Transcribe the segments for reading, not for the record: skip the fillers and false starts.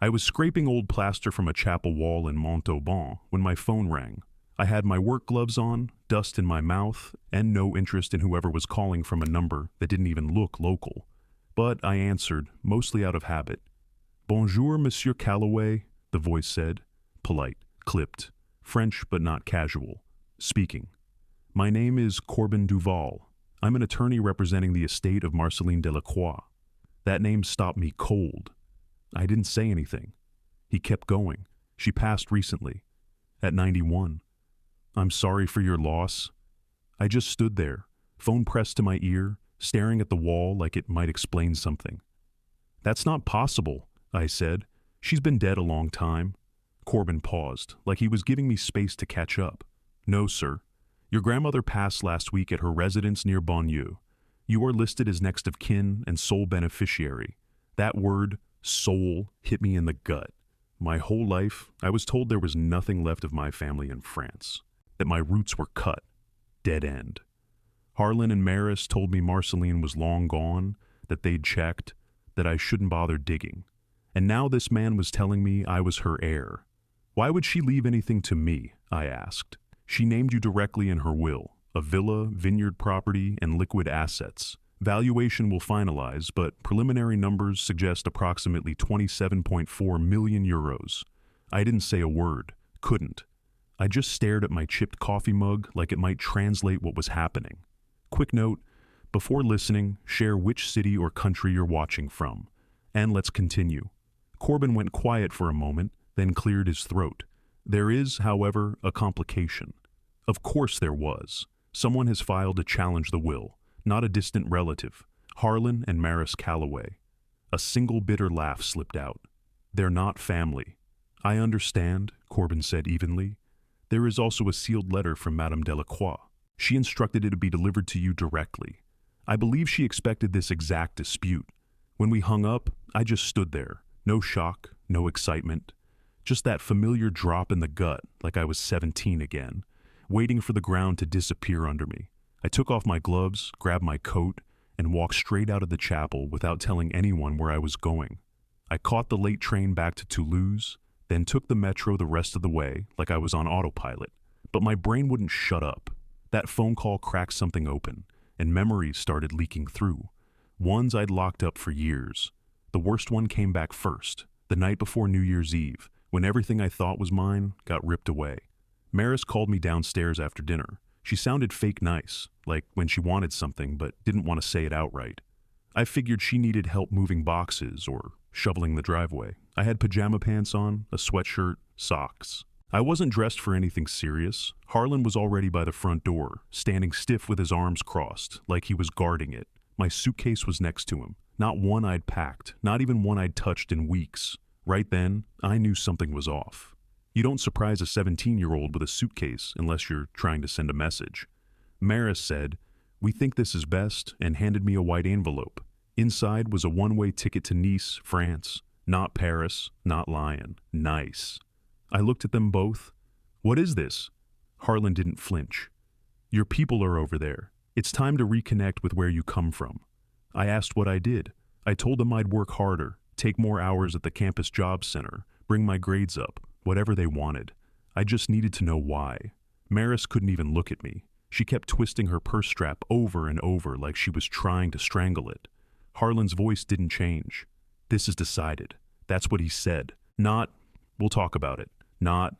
I was scraping old plaster from a chapel wall in Montauban when my phone rang. I had my work gloves on, dust in my mouth, and no interest in whoever was calling from a number that didn't even look local. But I answered, mostly out of habit. "Bonjour, Monsieur Calloway," the voice said. Polite, clipped, French but not casual. Speaking. "My name is Corbin Duval. I'm an attorney representing the estate of Marceline Delacroix." That name stopped me cold. I didn't say anything. He kept going. "She passed recently. At 91. I'm sorry for your loss." I just stood there, phone pressed to my ear, staring at the wall like it might explain something. "That's not possible," I said. "She's been dead a long time." Corbin paused, like he was giving me space to catch up. "No, sir. Your grandmother passed last week at her residence near Bonnieu. You are listed as next of kin and sole beneficiary." That word, soul, hit me in the gut. My whole life, I was told there was nothing left of my family in France, that my roots were cut. Dead end. Harlan and Maris told me Marceline was long gone, that they'd checked, that I shouldn't bother digging. And now this man was telling me I was her heir. "Why would she leave anything to me?" I asked. "She named you directly in her will, a villa, vineyard property, and liquid assets. Valuation will finalize, but preliminary numbers suggest approximately 27.4 million euros. I didn't say a word, couldn't. I just stared at my chipped coffee mug like it might translate what was happening. Quick note, before listening, share which city or country you're watching from. And let's continue. Corbin went quiet for a moment, then cleared his throat. There is, however, a complication. Of course there was. Someone has filed to challenge the will, not a distant relative, Harlan and Maris Calloway. A single bitter laugh slipped out. "They're not family." "I understand," Corbin said evenly. "There is also a sealed letter from Madame Delacroix. She instructed it to be delivered to you directly. I believe she expected this exact dispute. When we hung up, I just stood there. No shock, no excitement. Just that familiar drop in the gut, like I was 17 again, waiting for the ground to disappear under me. I took off my gloves, grabbed my coat, and walked straight out of the chapel without telling anyone where I was going. I caught the late train back to Toulouse, then took the metro the rest of the way like I was on autopilot. But my brain wouldn't shut up. That phone call cracked something open, and memories started leaking through. Ones I'd locked up for years. The worst one came back first, the night before New Year's Eve, when everything I thought was mine got ripped away. Maris called me downstairs after dinner. She sounded fake nice, like when she wanted something but didn't want to say it outright. I figured she needed help moving boxes or shoveling the driveway. I had pajama pants on, a sweatshirt, socks. I wasn't dressed for anything serious. Harlan was already by the front door, standing stiff with his arms crossed, like he was guarding it. My suitcase was next to him. Not one I'd packed, not even one I'd touched in weeks. Right then, I knew something was off. You don't surprise a 17-year-old with a suitcase unless you're trying to send a message. Maris said, "We think this is best," and handed me a white envelope. Inside was a one-way ticket to Nice, France. Not Paris, not Lyon. Nice. I looked at them both. "What is this?" Harlan didn't flinch. "Your people are over there. It's time to reconnect with where you come from." I asked what I did. I told them I'd work harder, take more hours at the campus job center, bring my grades up, whatever they wanted. I just needed to know why. Maris couldn't even look at me. She kept twisting her purse strap over and over like she was trying to strangle it. Harlan's voice didn't change. "This is decided." That's what he said. Not, "We'll talk about it." Not,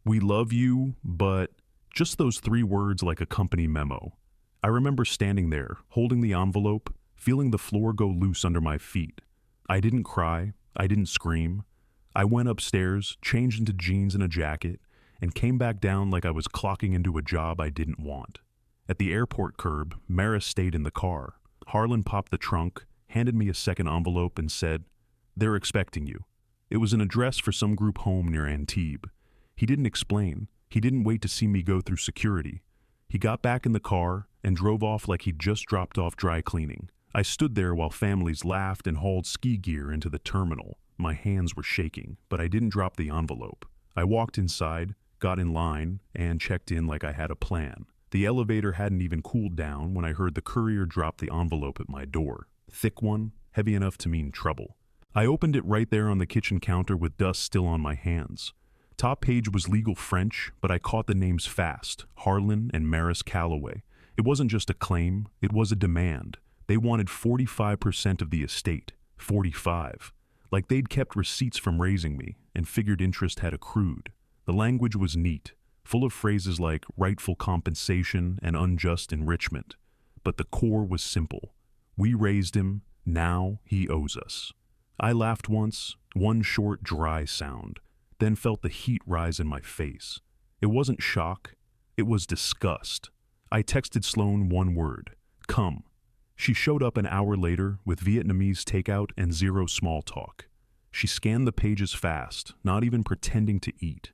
"We love you, but..." Just those 3 words like a company memo. I remember standing there, holding the envelope, feeling the floor go loose under my feet. I didn't cry. I didn't scream. I went upstairs, changed into jeans and a jacket, and came back down like I was clocking into a job I didn't want. At the airport curb, Maris stayed in the car. Harlan popped the trunk, handed me a second envelope, and said, "They're expecting you." It was an address for some group home near Antibes. He didn't explain. He didn't wait to see me go through security. He got back in the car and drove off like he'd just dropped off dry cleaning. I stood there while families laughed and hauled ski gear into the terminal. My hands were shaking, but I didn't drop the envelope. I walked inside, got in line, and checked in like I had a plan. The elevator hadn't even cooled down when I heard the courier drop the envelope at my door. Thick one, heavy enough to mean trouble. I opened it right there on the kitchen counter with dust still on my hands. Top page was legal French, but I caught the names fast: Harlan and Maris Calloway. It wasn't just a claim, it was a demand. They wanted 45% of the estate. 45. Like they'd kept receipts from raising me and figured interest had accrued. The language was neat, full of phrases like rightful compensation and unjust enrichment. But the core was simple. We raised him, now he owes us. I laughed once, one short, dry sound, then felt the heat rise in my face. It wasn't shock, it was disgust. I texted Sloane one word: come. She showed up an hour later with Vietnamese takeout and zero small talk. She scanned the pages fast, not even pretending to eat,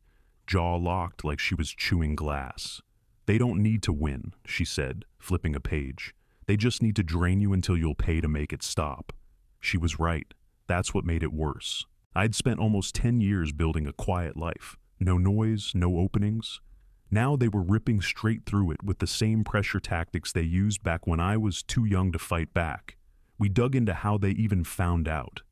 jaw locked like she was chewing glass. They don't need to win, she said, flipping a page. They just need to drain you until you'll pay to make it stop. She was right. That's what made it worse. I'd spent almost 10 years building a quiet life. No noise, no openings. Now they were ripping straight through it with the same pressure tactics they used back when I was too young to fight back. We dug into how they even found out.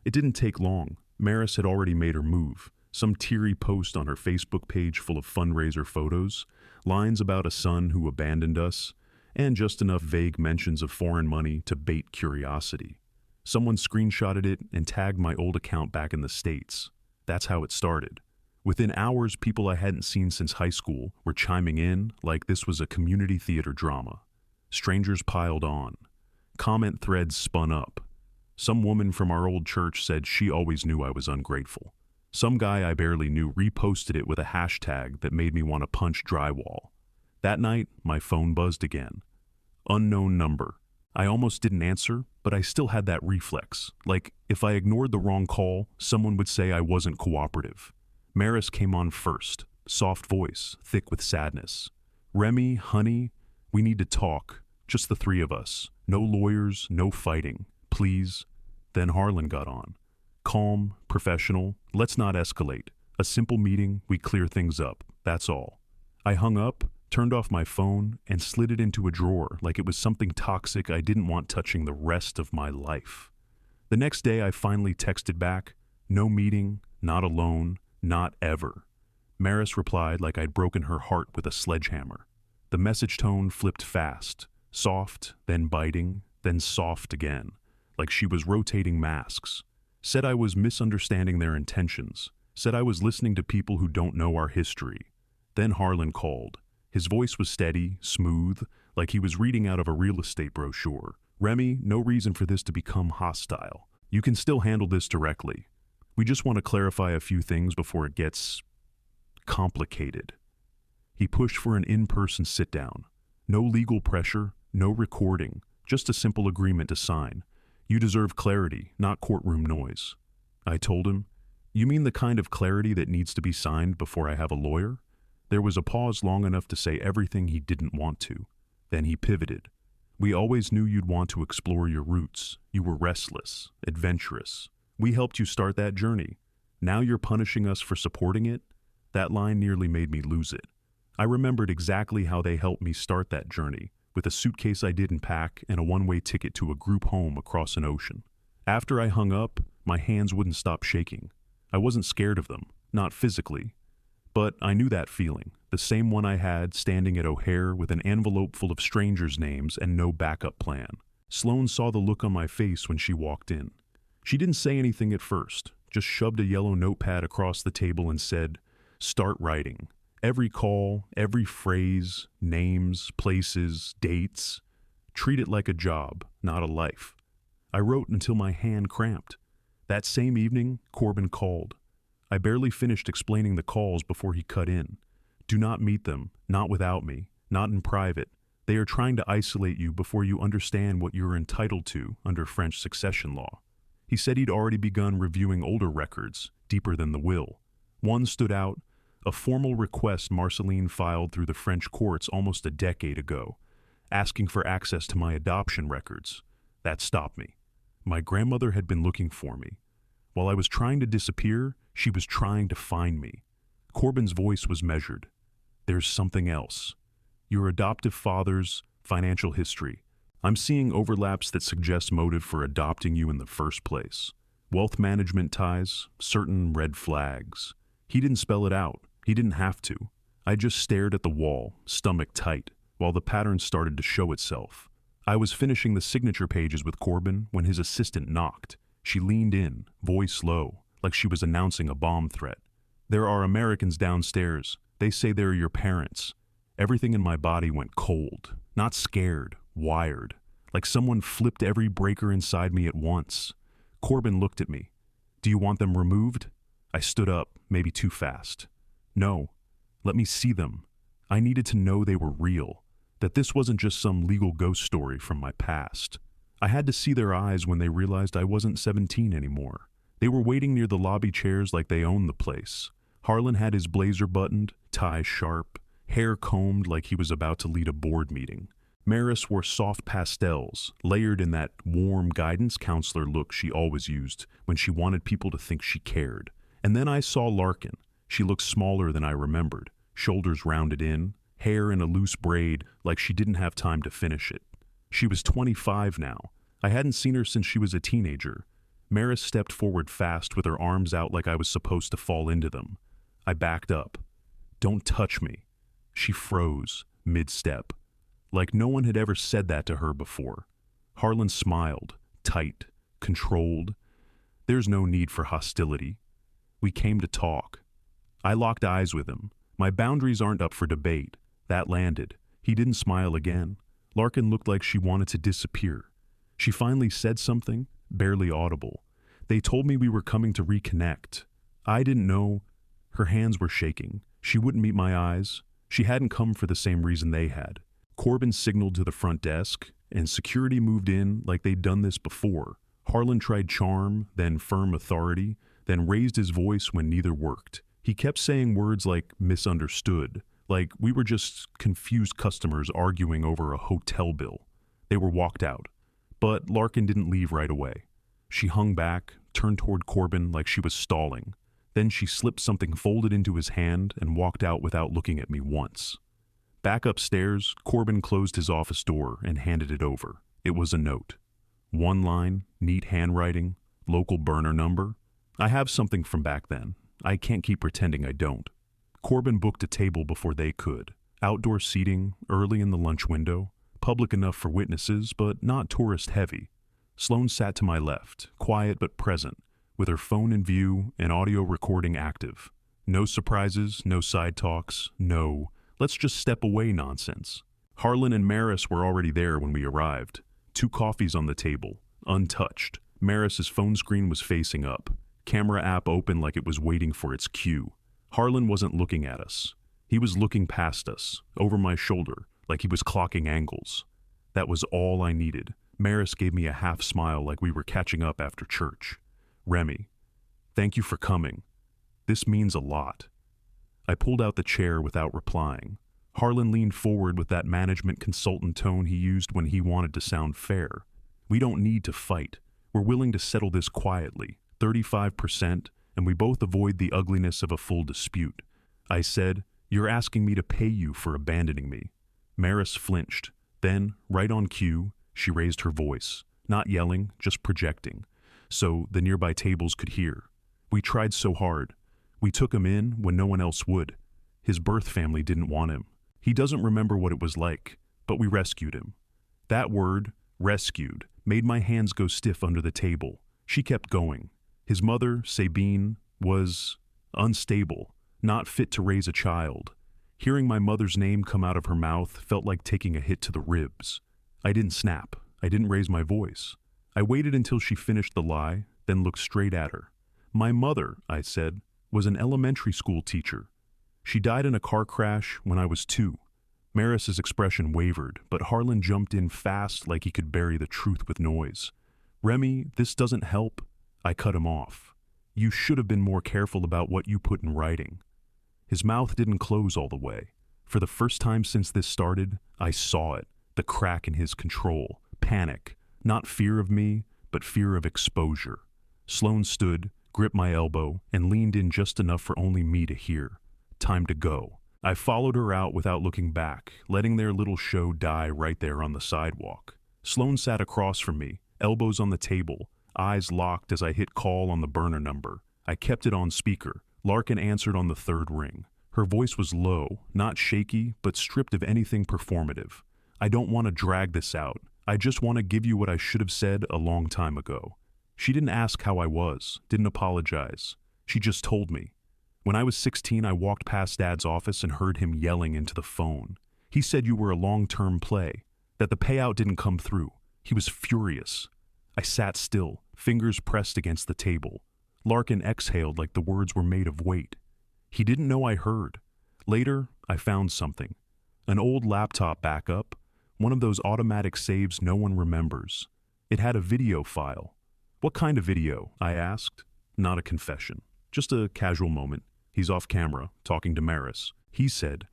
It didn't take long. Maris had already made her move. Some teary post on her Facebook page full of fundraiser photos, lines about a son who abandoned us, and just enough vague mentions of foreign money to bait curiosity. Someone screenshotted it and tagged my old account back in the States. That's how it started. Within hours, people I hadn't seen since high school were chiming in like this was a community theater drama. Strangers piled on. Comment threads spun up. Some woman from our old church said she always knew I was ungrateful. Some guy I barely knew reposted it with a hashtag that made me want to punch drywall. That night, my phone buzzed again. Unknown number. I almost didn't answer, but I still had that reflex. Like, if I ignored the wrong call, someone would say I wasn't cooperative. Maris came on first, soft voice, thick with sadness. Remy, honey, we need to talk. Just the three of us. No lawyers, no fighting. Please. Then Harlan got on. Calm, professional, let's not escalate. A simple meeting, we clear things up. That's all. I hung up, turned off my phone, and slid it into a drawer like it was something toxic I didn't want touching the rest of my life. The next day I finally texted back, no meeting, not alone, not ever. Maris replied like I'd broken her heart with a sledgehammer. The message tone flipped fast, soft, then biting, then soft again, like she was rotating masks. Said I was misunderstanding their intentions, said I was listening to people who don't know our history. Then Harlan called. His voice was steady, smooth, like he was reading out of a real estate brochure. Remy, no reason for this to become hostile. You can still handle this directly. We just want to clarify a few things before it gets complicated. He pushed for an in-person sit-down. No legal pressure, no recording, just a simple agreement to sign. You deserve clarity, not courtroom noise. I told him, you mean the kind of clarity that needs to be signed before I have a lawyer? There was a pause long enough to say everything he didn't want to. Then he pivoted. We always knew you'd want to explore your roots. You were restless, adventurous. We helped you start that journey. Now you're punishing us for supporting it? That line nearly made me lose it. I remembered exactly how they helped me start that journey, with a suitcase I didn't pack and a one-way ticket to a group home across an ocean. After I hung up, my hands wouldn't stop shaking. I wasn't scared of them, not physically. But I knew that feeling, the same one I had standing at O'Hare with an envelope full of strangers' names and no backup plan. Sloane saw the look on my face when she walked in. She didn't say anything at first, just shoved a yellow notepad across the table and said, "Start writing. Every call, every phrase, names, places, dates. Treat it like a job, not a life." I wrote until my hand cramped. That same evening, Corbin called. I barely finished explaining the calls before he cut in. Do not meet them, not without me, not in private. They are trying to isolate you before you understand what you are entitled to under French succession law. He said he'd already begun reviewing older records, deeper than the will. One stood out, a formal request Marceline filed through the French courts almost a decade ago, asking for access to my adoption records. That stopped me. My grandmother had been looking for me. While I was trying to disappear, she was trying to find me. Corbin's voice was measured. There's something else. Your adoptive father's financial history. I'm seeing overlaps that suggest motive for adopting you in the first place. wealth management ties, certain red flags. He didn't spell it out. He didn't have to. I just stared at the wall, stomach tight, while the pattern started to show itself. I was finishing the signature pages with Corbin when his assistant knocked. She leaned in, voice low, like she was announcing a bomb threat. "There are Americans downstairs. They say they're your parents." Everything in my body went cold, not scared, wired, like someone flipped every breaker inside me at once. Corbin looked at me. "Do you want them removed?" I stood up, maybe too fast. "No. Let me see them." I needed to know they were real, that this wasn't just some legal ghost story from my past. I had to see their eyes when they realized I wasn't 17 anymore. They were waiting near the lobby chairs like they owned the place. Harlan had his blazer buttoned, tie sharp, hair combed like he was about to lead a board meeting. Maris wore soft pastels, layered in that warm guidance counselor look she always used when she wanted people to think she cared. And then I saw Larkin. She looked smaller than I remembered, shoulders rounded in, hair in a loose braid like she didn't have time to finish it. She was 25 now. I hadn't seen her since she was a teenager. Maris stepped forward fast with her arms out like I was supposed to fall into them. I backed up. "Don't touch me." She froze, mid-step, like no one had ever said that to her before. Harlan smiled, tight, controlled. "There's no need for hostility. We came to talk." I locked eyes with him. My boundaries aren't up for debate. That landed. He didn't smile again. Larkin looked like she wanted to disappear. She finally said something, barely audible. "They told me we were coming to reconnect. I didn't know." Her hands were shaking. She wouldn't meet my eyes. She hadn't come for the same reason they had. Corbin signaled to the front desk, and security moved in like they'd done this before. Harlan tried charm, then firm authority, then raised his voice when neither worked. He kept saying words like misunderstood, like we were just confused customers arguing over a hotel bill. They were walked out. But Larkin didn't leave right away. She hung back, turned toward Corbin like she was stalling. Then she slipped something folded into his hand and walked out without looking at me once. Back upstairs, Corbin closed his office door and handed it over. It was a note. One line, neat handwriting, local burner number. I have something from back then. I can't keep pretending I don't. Corbin booked a table before they could. Outdoor seating, early in the lunch window. Public enough for witnesses, but not tourist-heavy. Sloane sat to my left, quiet but present, with her phone in view and audio recording active. No surprises, no side talks, no "let's just step away" nonsense. Harlan and Maris were already there when we arrived. 2 coffees on the table, untouched. Maris's phone screen was facing up. Camera app open like it was waiting for its cue. Harlan wasn't looking at us. He was looking past us, over my shoulder, like he was clocking angles. That was all I needed. Maris gave me a half smile like we were catching up after church. "Remy, thank you for coming. This means a lot." I pulled out the chair without replying. Harlan leaned forward with that management consultant tone he used when he wanted to sound fair. "We don't need to fight. We're willing to settle this quietly, 35%, and we both avoid the ugliness of a full dispute." I said, "You're asking me to pay you for abandoning me." Maris flinched. Then, right on cue, she raised her voice, not yelling, just projecting, so the nearby tables could hear. "We tried so hard. We took him in when no one else would. His birth family didn't want him. He doesn't remember what it was like, but we rescued him." That word, rescued, made my hands go stiff under the table. She kept going. His mother, Sabine, was unstable, not fit to raise a child. Hearing my mother's name come out of her mouth felt like taking a hit to the ribs. I didn't snap. I didn't raise my voice. I waited until she finished the lie, then looked straight at her. "My mother," I said, "was an elementary school teacher. She died in a car crash when I was 2. Maris's expression wavered, but Harlan jumped in fast like he could bury the truth with noise. "Remy, this doesn't help." I cut him off. "You should have been more careful about what you put in writing." His mouth didn't close all the way. For the first time since this started, I saw it, the crack in his control, panic, not fear of me, but fear of exposure. Sloane stood, gripped my elbow, and leaned in just enough for only me to hear. Time to go. I followed her out without looking back, letting their little show die right there on the sidewalk. Sloane sat across from me, elbows on the table, eyes locked as I hit call on the burner number. I kept it on speaker. Larkin answered on the third ring. Her voice was low, not shaky, but stripped of anything performative. I don't want to drag this out. I just want to give you what I should have said a long time ago. She didn't ask how I was, didn't apologize. She just told me. When I was 16, I walked past Dad's office and heard him yelling into the phone. He said you were a long-term play, that the payout didn't come through. He was furious. I sat still, fingers pressed against the table. Larkin exhaled like the words were made of weight. He didn't know I heard. Later, I found something. An old laptop backup, one of those automatic saves no one remembers. It had a video file. What kind of video? I asked. Not a confession. Just a casual moment. He's off camera, talking to Maris. He said,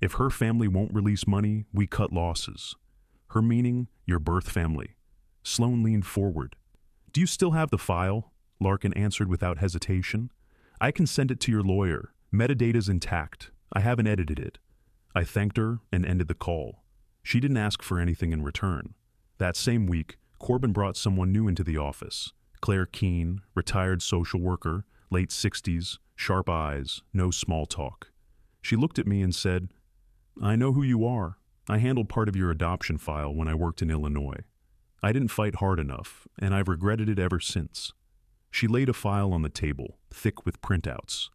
if her family won't release money, we cut losses. Her meaning, your birth family. Sloan leaned forward. Do you still have the file? Larkin answered without hesitation. I can send it to your lawyer. Metadata's intact. I haven't edited it. I thanked her and ended the call. She didn't ask for anything in return. That same week, Corbin brought someone new into the office. Claire Keene, retired social worker, late 60s, sharp eyes, no small talk. She looked at me and said, I know who you are. I handled part of your adoption file when I worked in Illinois. I didn't fight hard enough, and I've regretted it ever since. She laid a file on the table, thick with printouts.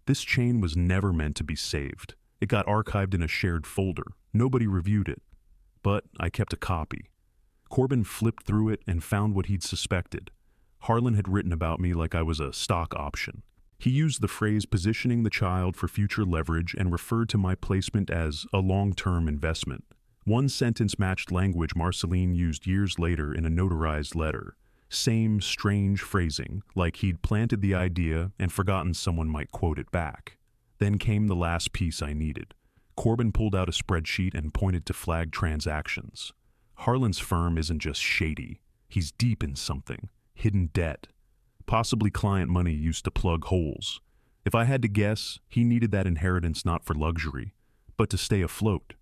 This chain was never meant to be saved. It got archived in a shared folder. Nobody reviewed it. But I kept a copy. Corbin flipped through it and found what he'd suspected. Harlan had written about me like I was a stock option. He used the phrase positioning the child for future leverage and referred to my placement as a long-term investment. One sentence matched language Marceline used years later in a notarized letter. Same strange phrasing, like he'd planted the idea and forgotten someone might quote it back. Then came the last piece I needed. Corbin pulled out a spreadsheet and pointed to flagged transactions. Harlan's firm isn't just shady. He's deep in something. Hidden debt. Possibly client money used to plug holes. If I had to guess, he needed that inheritance not for luxury, but to stay afloat.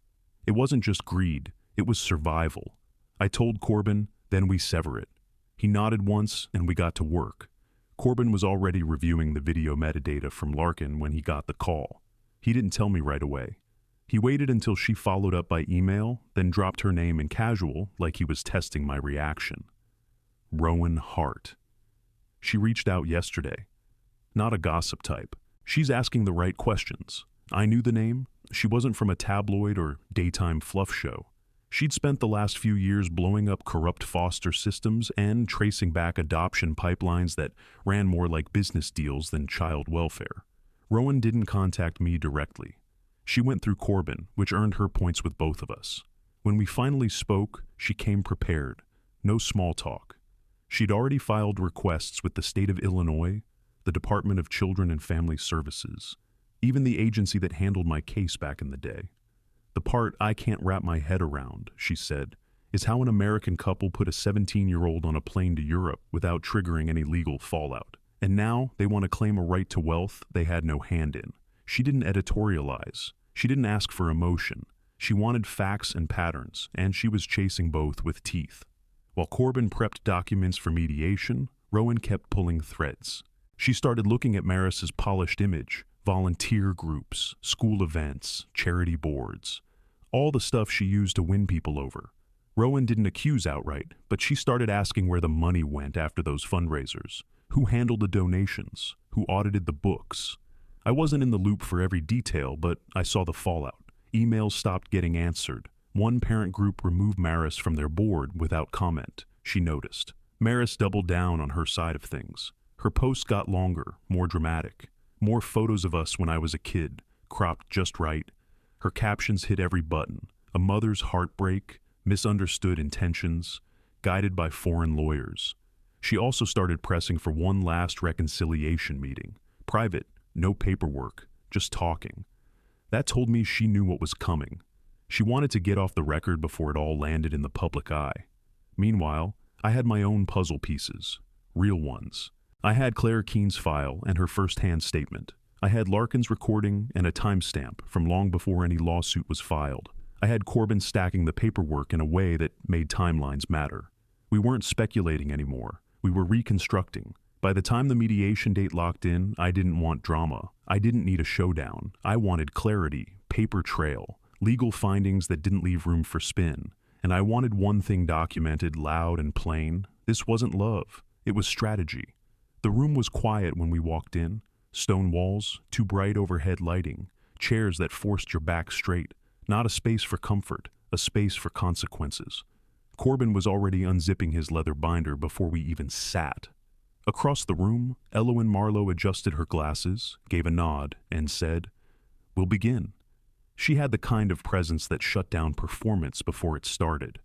It wasn't just greed, it was survival. I told Corbin, then we sever it. He nodded once, and we got to work. Corbin was already reviewing the video metadata from Larkin when he got the call. He didn't tell me right away. He waited until she followed up by email, then dropped her name in casual like he was testing my reaction. Rowan Hart. She reached out yesterday. Not a gossip type. She's asking the right questions. I knew the name. She wasn't from a tabloid or daytime fluff show. She'd spent the last few years blowing up corrupt foster systems and tracing back adoption pipelines that ran more like business deals than child welfare. Rowan didn't contact me directly. She went through Corbin, which earned her points with both of us. When we finally spoke, she came prepared. No small talk. She'd already filed requests with the state of Illinois, the Department of Children and Family Services, even the agency that handled my case back in the day. The part I can't wrap my head around, she said, is how an American couple put a 17-year-old on a plane to Europe without triggering any legal fallout. And now they want to claim a right to wealth they had no hand in. She didn't editorialize. She didn't ask for emotion. She wanted facts and patterns, and she was chasing both with teeth. While Corbin prepped documents for mediation, Rowan kept pulling threads. She started looking at Maris's polished image, volunteer groups, school events, charity boards. All the stuff she used to win people over. Rowan didn't accuse outright, but she started asking where the money went after those fundraisers. Who handled the donations? Who audited the books? I wasn't in the loop for every detail, but I saw the fallout. Emails stopped getting answered. One parent group removed Maris from their board without comment, she noticed. Maris doubled down on her side of things. Her posts got longer, more dramatic. More photos of us when I was a kid, cropped just right. Her captions hit every button. A mother's heartbreak, misunderstood intentions, guided by foreign lawyers. She also started pressing for one last reconciliation meeting. Private, no paperwork, just talking. That told me she knew what was coming. She wanted to get off the record before it all landed in the public eye. Meanwhile, I had my own puzzle pieces, real ones. I had Claire Keene's file and her first-hand statement. I had Larkin's recording and a timestamp from long before any lawsuit was filed. I had Corbin stacking the paperwork in a way that made timelines matter. We weren't speculating anymore. We were reconstructing. By the time the mediation date locked in, I didn't want drama. I didn't need a showdown. I wanted clarity, paper trail, legal findings that didn't leave room for spin. And I wanted one thing documented loud and plain. This wasn't love. It was strategy. The room was quiet when we walked in. Stone walls, too bright overhead lighting, chairs that forced your back straight. Not a space for comfort, a space for consequences. Corbin was already unzipping his leather binder before we even sat. Across the room, Elowen Marlowe adjusted her glasses, gave a nod, and said, "We'll begin." She had the kind of presence that shut down performance before it started.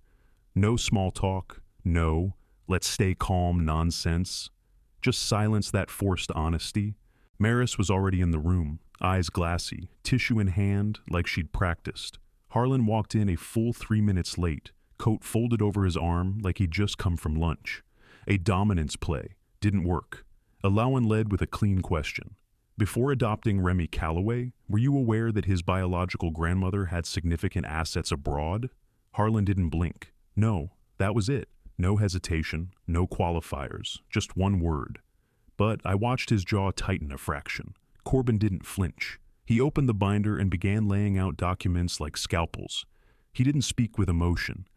No small talk, no, let's stay calm nonsense. Just silence that forced honesty. Maris was already in the room, eyes glassy, tissue in hand like she'd practiced. Harlan walked in a full 3 minutes late, coat folded over his arm like he'd just come from lunch. A dominance play. Didn't work. Elowen led with a clean question. Before adopting Remy Calloway, were you aware that his biological grandmother had significant assets abroad? Harlan didn't blink. No, that was it. No hesitation, no qualifiers, just one word. But I watched his jaw tighten a fraction. Corbin didn't flinch. He opened the binder and began laying out documents like scalpels. He didn't speak with emotion.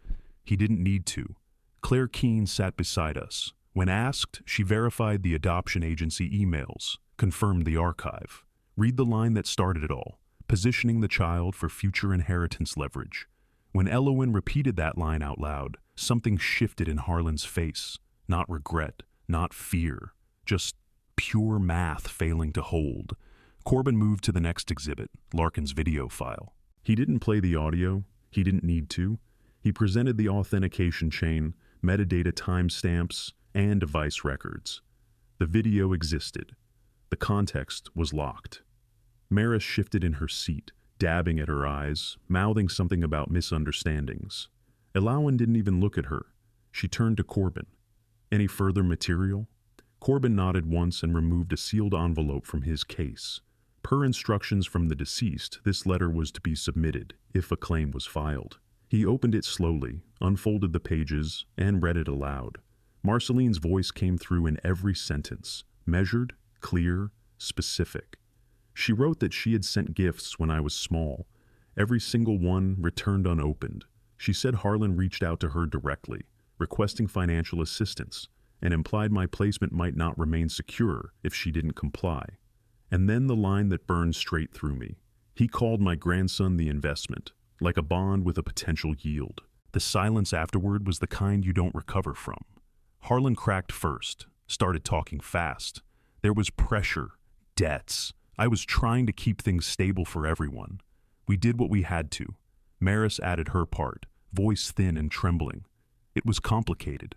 He didn't need to. Claire Keene sat beside us. When asked, she verified the adoption agency emails, confirmed the archive. Read the line that started it all, positioning the child for future inheritance leverage. When Elowen repeated that line out loud, something shifted in Harlan's face. Not regret, not fear, just pure math failing to hold. Corbin moved to the next exhibit, Larkin's video file. He didn't play the audio. He didn't need to. He presented the authentication chain, metadata timestamps, and device records. The video existed. The context was locked. Maris shifted in her seat, dabbing at her eyes, mouthing something about misunderstandings. Elowen didn't even look at her. She turned to Corbin. Any further material? Corbin nodded once and removed a sealed envelope from his case. Per instructions from the deceased, this letter was to be submitted if a claim was filed. He opened it slowly, unfolded the pages, and read it aloud. Marceline's voice came through in every sentence, measured, clear, specific. She wrote that she had sent gifts when I was small. Every single one returned unopened. She said Harlan reached out to her directly, requesting financial assistance, and implied my placement might not remain secure if she didn't comply. And then the line that burned straight through me. He called my grandson the investment, like a bond with a potential yield. The silence afterward was the kind you don't recover from. Harlan cracked first, started talking fast. There was pressure, debts. I was trying to keep things stable for everyone. We did what we had to. Maris added her part, voice thin and trembling. It was complicated.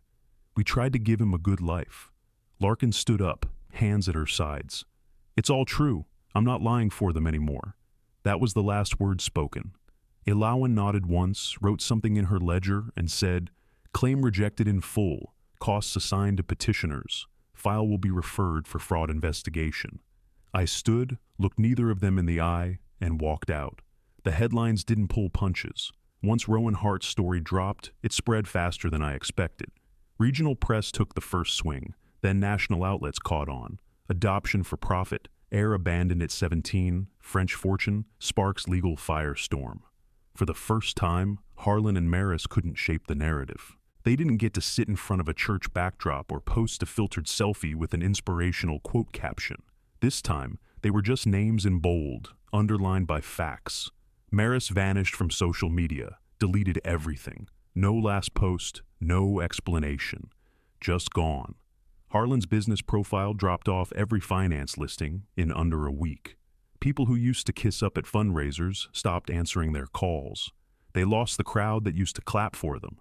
We tried to give him a good life. Larkin stood up, hands at her sides. It's all true. I'm not lying for them anymore. That was the last word spoken. Elowen nodded once, wrote something in her ledger, and said, "Claim rejected in full. Costs assigned to petitioners. File will be referred for fraud investigation." I stood, looked neither of them in the eye, and walked out. The headlines didn't pull punches. Once Rowan Hart's story dropped, it spread faster than I expected. Regional press took the first swing, then national outlets caught on. Adoption for profit, heir abandoned at 17, French fortune, sparks legal firestorm. For the first time, Harlan and Maris couldn't shape the narrative. They didn't get to sit in front of a church backdrop or post a filtered selfie with an inspirational quote caption. This time, they were just names in bold, underlined by facts. Maris vanished from social media, deleted everything. No last post, no explanation. Just gone. Harlan's business profile dropped off every finance listing in under a week. People who used to kiss up at fundraisers stopped answering their calls. They lost the crowd that used to clap for them.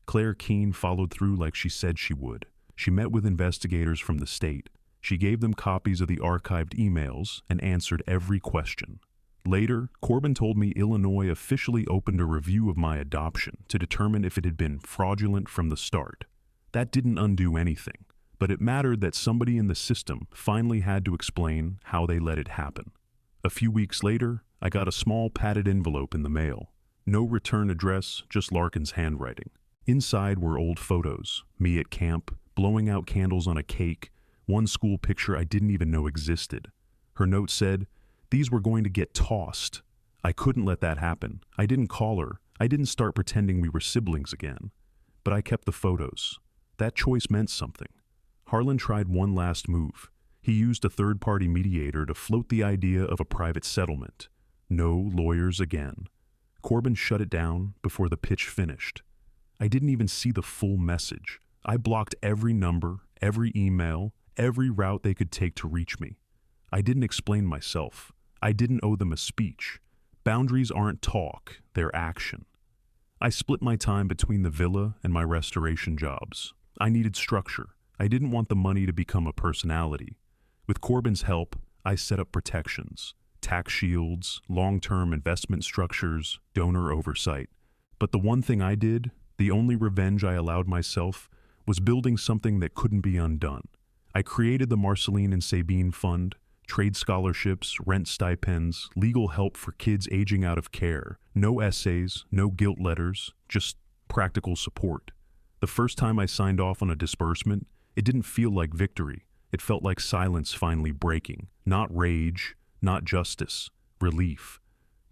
Claire Keene followed through like she said she would. She met with investigators from the state. She gave them copies of the archived emails and answered every question. Later, Corbin told me Illinois officially opened a review of my adoption to determine if it had been fraudulent from the start. That didn't undo anything, but it mattered that somebody in the system finally had to explain how they let it happen. A few weeks later, I got a small padded envelope in the mail. No return address, just Larkin's handwriting. Inside were old photos, me at camp, blowing out candles on a cake, one school picture I didn't even know existed. Her note said, "These were going to get tossed." I couldn't let that happen. I didn't call her. I didn't start pretending we were siblings again. But I kept the photos. That choice meant something. Harlan tried one last move. He used a third-party mediator to float the idea of a private settlement. No lawyers again. Corbin shut it down before the pitch finished. I didn't even see the full message. I blocked every number, every email, every route they could take to reach me. I didn't explain myself. I didn't owe them a speech. Boundaries aren't talk, they're action. I split my time between the villa and my restoration jobs. I needed structure. I didn't want the money to become a personality. With Corbin's help, I set up protections, tax shields, long-term investment structures, donor oversight. But the one thing I did, the only revenge I allowed myself, was building something that couldn't be undone. I created the Marceline and Sabine Fund, trade scholarships, rent stipends, legal help for kids aging out of care, no essays, no guilt letters, just practical support. The first time I signed off on a disbursement, it didn't feel like victory. It felt like silence finally breaking. Not rage, not justice, relief.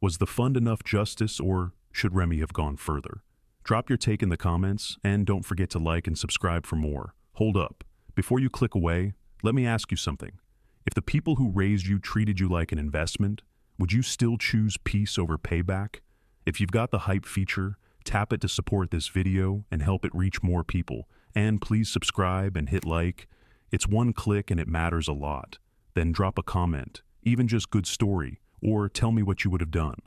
Was the fund enough justice, or should Remy have gone further? Drop your take in the comments, and don't forget to like and subscribe for more. Hold up. Before you click away, let me ask you something. If the people who raised you treated you like an investment, would you still choose peace over payback? If you've got the hype feature, tap it to support this video and help it reach more people. And please subscribe and hit like. It's one click and it matters a lot. Then drop a comment, even just good story, or tell me what you would have done.